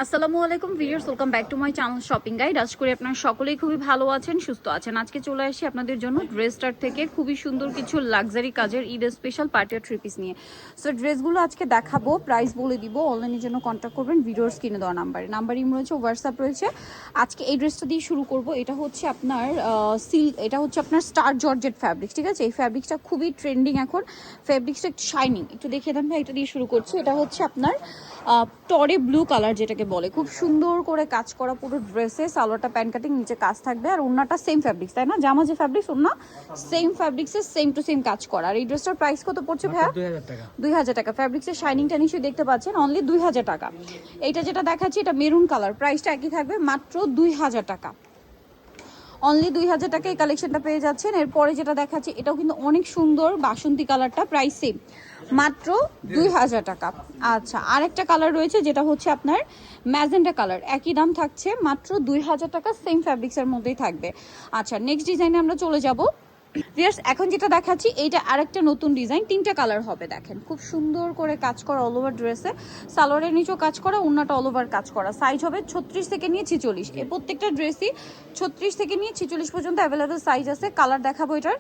আসসালামু আলাইকুম viewers, welcome back to my channel shopping guide. আশা করি আপনারা সকলেই খুবই ভালো আছেন, সুস্থ আছেন। আজকে চলে আসি আপনাদের জন্য ড্রেস স্টার থেকে খুবই সুন্দর কিছু লাক্সারি কাজের ঈদ স্পেশাল পার্টি আর থ্রি পিস নিয়ে। সো ড্রেসগুলো আজকে দেখাবো, প্রাইস বলে দিব। অনলাইনের জন্য কন্ট্যাক্ট করবেন ভিডিওর স্ক্রিনে দেওয়া নাম্বার ইম রয়েছে, হোয়াটসঅ্যাপ রয়েছে। আজকে এই ড্রেসটা দিয়ে শুরু করব। এটা হচ্ছে আপনার এটা হচ্ছে আপনার স্টার জর্জেট ফ্যাব্রিক্স, ঠিক আছে? এই ফ্যাব্রিক্সটা খুবই ট্রেন্ডিং এখন, ফ্যাব্রিক্সটা একটু শাইনিং। একটু দেখিয়ে দেন ভাই, এটা দিয়ে শুরু করছি। এটা হচ্ছে আপনার টরে ব্লু কালার যেটাকে বলে, খুব সুন্দর করে কাজ করা পুরো ড্রেসে। সালোয়ারটা প্যান্ট কাটিং, নিচে কাজ থাকবে, আর ওন্নাটা সেম ফ্যাব্রিক্স, তাই না? জামা যে ফ্যাব্রিক্স, ওন্না সেম ফ্যাব্রিক্সের সেম টু সেম কাজ করা। আর এই ড্রেসটার প্রাইস কত পড়ছে ভাইয়া? 2000 টাকা। ফ্যাব্রিক্সের শাইনিংটা নিশ্চয়ই দেখতে পাচ্ছেন, অনলি 2000 টাকা। এইটা যেটা দেখাচ্ছি এটা মেরুন কালার, প্রাইসটা একই থাকবে, মাত্র 2000 টাকা। অনলি 2000 টাকা এই কালেকশনটা পেয়ে যাচ্ছেন। এরপরে যেটা দেখাচ্ছি এটাও কিন্তু অনেক সুন্দর, বাসন্তী কালারটা, প্রাইস সেম, মাত্র 2000 টাকা। আচ্ছা, আরেকটা কালার রয়েছে যেটা হচ্ছে আপনার ম্যাজেন্টা কালার, একই দাম থাকছে, মাত্র 2000 টাকা, সেম ফ্যাব্রিক্সের মধ্যেই থাকবে। আচ্ছা, নেক্সট ডিজাইনে আমরা চলে যাব। ভিউয়ার্স, এখন যেটা দেখাচ্ছি এইটা আরেকটা নতুন ডিজাইন, তিনটা কালার হবে। দেখেন খুব সুন্দর করে কাজ করা অল ওভার ড্রেসে, সালোয়ারের নিচেও কাজ করা, ওন্নাটা অল ওভার কাজ করা। সাইজ হবে 36 থেকে নিয়ে 46। এই প্রত্যেকটা ড্রেসই 36 থেকে নিয়ে 46 পর্যন্ত অ্যাভেলেবেল সাইজ আছে। কালার দেখাবো এটার।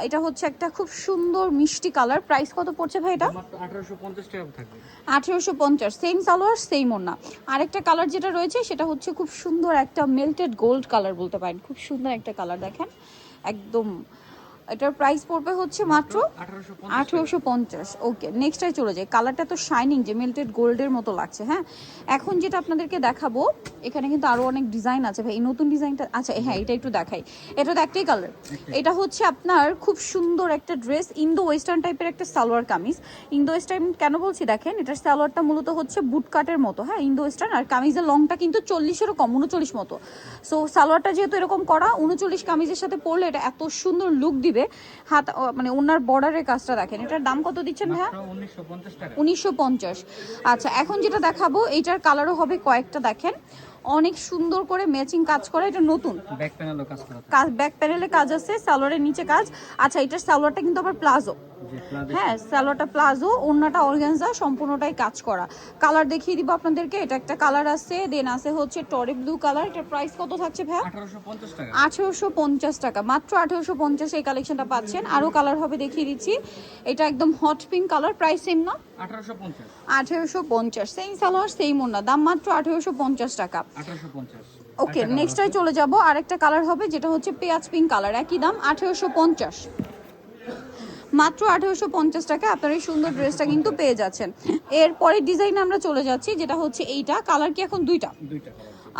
এটা হচ্ছে একটা খুব সুন্দর মিষ্টি কালার। প্রাইস কত পড়ছে ভাই এটা? 1850 টাকা থাকবে। 1850, সেম সালোয়ার সেম ওন্না। আরেকটা কালার যেটা রয়েছে সেটা হচ্ছে খুব সুন্দর একটা মেল্টেড গোল্ড কালার বলতে পারেন, খুব সুন্দর একটা কালার। দেখেন একদম, এটার প্রাইস পড়বে হচ্ছে মাত্র 1850। ওকে, নেক্সটটাই চলে যায়। কালারটা তো শাইনিং, যে মেল্টেড গোল্ডের মতো লাগছে। হ্যাঁ, এখন যেটা আপনাদেরকে দেখাবো, এখানে কিন্তু আরো অনেক ডিজাইন আছে ভাই। এই নতুন ডিজাইনটা, আচ্ছা হ্যাঁ, এটা একটু দেখাই। এটা তো একটাই কালার। এটা হচ্ছে আপনার খুব সুন্দর একটা ড্রেস, ইন্দো ওয়েস্টার্ন টাইপের একটা সালোয়ার কামিজ। ইন্দো ওয়েস্টার্ন কেন বলছি দেখেন, এটার সালোয়ারটা মূলত হচ্ছে বুট কাটের মতো, হ্যাঁ, ইন্দো ওয়েস্টার্ন। আর কামিজের লংটা কিন্তু 40-এরও কম, 39 মতো। সো সালোয়ারটা যেহেতু এরকম করা, 39 কামিজের সাথে পরলে এটা এত সুন্দর লুক দিবে। হাত মানে ওনার বর্ডারের কাজটা দেখেন। এটার দাম কত দিচ্ছেন ভাইয়া? 1950 টাকা। 1950। আচ্ছা, এখন যেটা দেখাবো এইটার কালারও হবে কয়েকটা। দেখেন অনেক সুন্দর করে ম্যাচিং কাজ করা, এটা নতুন ব্যাক প্যানেলও কাজ করা। ব্যাক প্যানেলে কাজ আছে, সালোয়ারের নিচে কাজ। আচ্ছা, এটার সালোয়ারটা কিন্তু আবার প্লাজো, হ্যাঁ, সালোয়ারটা প্লাজো, ওন্নাটা অর্গানজা, সম্পূর্ণটাই কাজ করা। কালার দেখিয়ে দিব আপনাদেরকে। এটা একটা কালার আছে, দেন আছে হচ্ছে টরে ব্লু কালার। এটার প্রাইস কত থাকছে ভাইয়া? 1850 টাকা। 1850 টাকা, মাত্র 1850 এই কালেকশনটা পাচ্ছেন। আরো কালার হবে, দেখিয়ে দিচ্ছি। এটা একদম hot pink colour, price same না? 1850। 1850, সেম সালোয়ার সেম ওন্না, দাম মাত্র 1850 টাকা। 1850। ওকে, নেক্সটটাই চলে যাব। আরেকটা কালার হবে যেটা হচ্ছে পেঁয়াজ পিঙ্ক কালার, একই দাম 1850। মাত্র 1850 টাকা আপনার এই সুন্দর ড্রেসটা কিন্তু পেয়ে যাচ্ছেন। এরপরের ডিজাইনে আমরা চলে যাচ্ছি, যেটা হচ্ছে এইটা। কালার কি এখন দুইটা?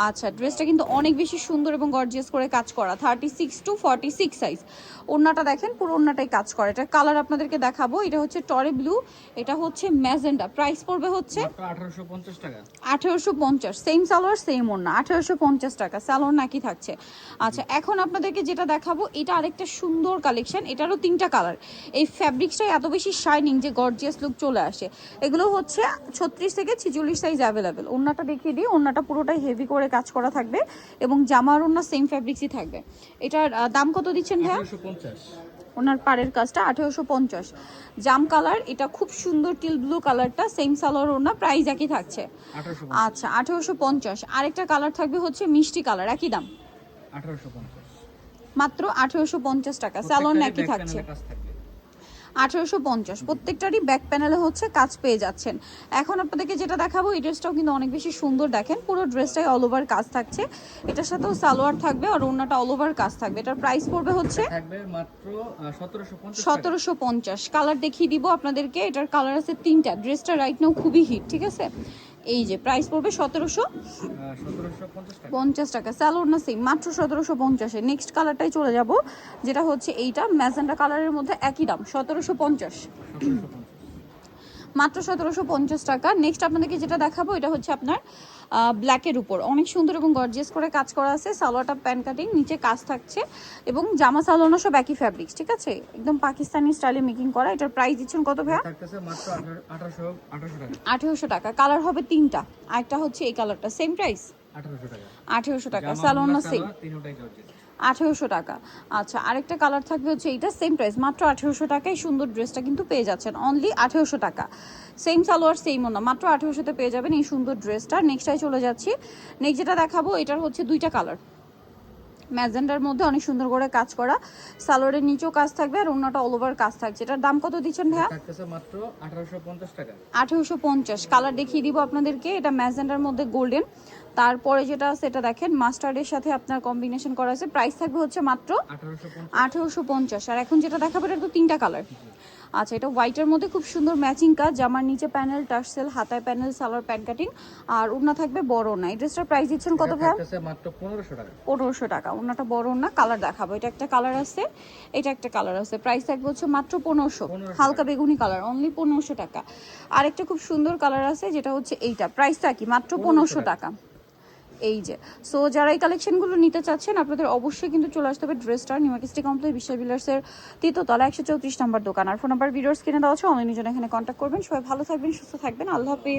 আচ্ছা, ড্রেসটা কিন্তু অনেক বেশি সুন্দর এবং গর্জিয়াস করে কাজ করা, 36 to 46 সাইজ। ওন্নাটা দেখেন, পুরো ওন্নাটাই কাজ করা। এটা কালার আপনাদেরকে দেখাবো। এটা হচ্ছে টরে ব্লু, এটা হচ্ছে ম্যাজেন্ডা। প্রাইস পড়বে হচ্ছে 1850 টাকা। 1850, সেম সালোয়ার সেম ওন্না, 1850 টাকা। সালোয়ার নাকি থাকছে। আচ্ছা, এখন আপনাদেরকে যেটা দেখাবো এটা আরেকটা সুন্দর কালেকশন। এটারও তিনটা কালার। এই ফ্যাব্রিক্সটাই এত বেশি শাইনিং যে গর্জিয়াস লুক চলে আসে। এগুলো হচ্ছে 36 থেকে 46 সাইজ অ্যাভেলেবেল। ওন্নাটা দেখিয়ে দিই, ওন্নাটা পুরোটাই হেভি করে কাজ করা থাকবে এবং জামার ওন্না সেম ফ্যাব্রিক্সই থাকবে। এটার দাম কত দিচ্ছেন ভাইয়া? 1850। ওনার পাড়ের কাজটা 1850। জাম কালার, এটা খুব সুন্দর টিল ব্লু কালারটা, সেম সালোয়ার ওনা, প্রাইস একই থাকছে। 1850। আচ্ছা, 1850। আরেকটা কালার থাকবে হচ্ছে মিষ্টি কালার, একই দাম, 1850। মাত্র 1850 টাকা। সালোয়ার একই থাকছে, 1850। প্রত্যেকটারই ব্যাক প্যানেলে হচ্ছে কাজ পেয়ে যাচ্ছেন। এখন আপনাদেরকে যেটা দেখাবো, এই ড্রেসটাও কিন্তু অনেক বেশি সুন্দর। দেখেন পুরো ড্রেসটাই অল ওভার কাজ থাকছে, এটার সাথেও সালোয়ার থাকবে আর ওন্নাটা অল ওভার কাজ থাকবে। এটার প্রাইস পড়বে হচ্ছে থাকবে মাত্র 1750 টাকা। 1750। কালার দেখিয়ে দিব আপনাদেরকে। এটার কালার আছে তিনটা। ড্রেসটা রাইট নাও খুবই হিট, ঠিক আছে? এই যে প্রাইস পড়বে 1750 টাকা। সালোয়ার না সেম, মাত্র 1750-এ। নেক্সট কালারটাই চলে যাব, যেটা হচ্ছে এইটা ম্যাজেন্টা কালারের মধ্যে, একই দাম 1750, মাত্র 1750 টাকা। নেক্সট আপনাদেরকে যেটা দেখাবো এটা হচ্ছে আপনার ব্ল্যাকের উপর অনেক সুন্দর এবং গর্জিয়াস করে কাজ করা আছে। সালোয়ারটা প্যান কাটিং, নিচে কাজ থাকছে এবং জামা সালোয়ারও সব একই ফ্যাব্রিক্স, ঠিক আছে? একদম পাকিস্তানি স্টাইলে মেকিং করা। এটার প্রাইস দিচ্ছেন কত ভাইয়া? থাকতেছে মাত্র 1800 টাকা। 1800 টাকা। কালার হবে তিনটা, আরেকটা হচ্ছে এই কালারটা, সেম প্রাইস 1800 টাকা। 1800 টাকা। সালোয়ার না সেম, তিনটাই জর্জেট। 1800 টাকা। আচ্ছা, আরেকটা কালার থাকবে হচ্ছে এইটা, সেম প্রাইস মাত্র 1800 টাকায় সুন্দর ড্রেসটা কিন্তু পেয়ে যাচ্ছেন, অনলি 1800 টাকা। সেম সালোয়ার সেম ওনা, মাত্র 1800-তে পেয়ে যাবেন এই সুন্দর ড্রেসটা। নেক্সটাই চলে যাচ্ছি। নেক্সট যেটা দেখাবো এটার হচ্ছে দুইটা কালার, ম্যাজেন্ডার মধ্যে অনেক সুন্দর করে কাজ করা, সালোয়ারের নিচেও কাজ থাকবে আর অন্যটা অল ওভার কাজ থাকছে। এটার দাম কত দিচ্ছেন ভাইয়া? থাকতেছে মাত্র 1850 টাকা। 1850। কালার দেখিয়ে দিব আপনাদেরকে, এটা ম্যাজেন্ডার মধ্যে গোল্ডেন, তারপরে যেটা আছে এটা দেখেন মাস্টার্ডের সাথে আপনার কম্বিনেশন করা আছে। প্রাইস থাকবে হচ্ছে মাত্র 1850। আর এখন যেটা দেখাবো এটা তো তিনটা কালার। আচ্ছা, এটা হোয়াইটের মধ্যে খুব সুন্দর ম্যাচিং কাজ, জামার নিচে প্যানেল, টার্সেল, হাতায় প্যানেল, সালোয়ার প্যান্ট কাটিং আর ওড়না থাকবে বড় না। এই ড্রেসটার প্রাইস দিচ্ছেন কত ভাই? থাকতেছে মাত্র 1500 টাকা। 1500 টাকা। ওড়নাটা বড় না, কালার দেখাবো। এটা একটা কালার আছে, এটা একটা কালার আছে। প্রাইস থাকবে হচ্ছে মাত্র 1500, হালকা বেগুনি কালার, অনলি 1500 টাকা। আরেকটা খুব সুন্দর কালার আছে যেটা হচ্ছে এইটা, প্রাইসটা কি মাত্র 1500 টাকা। এই যে, সো যারা এই কালেকশনগুলো নিতে চাচ্ছেন আপনাদের অবশ্যই কিন্তু চলে আসতে হবে ড্রেসটা নিউ মার্কেট সিটি কমপ্লেক্স, বিশ্বাস বিলার্সের তৃতীয়তলা 134 নম্বর দোকান। আর ফোন নাম্বার ভিডিওস কিনে দেওয়া আছে, অনলাইনের জন্য এখানে কন্ট্যাক্ট করবেন। সবাই ভালো থাকবেন, সুস্থ থাকবেন, আল্লাহ হাফেজ।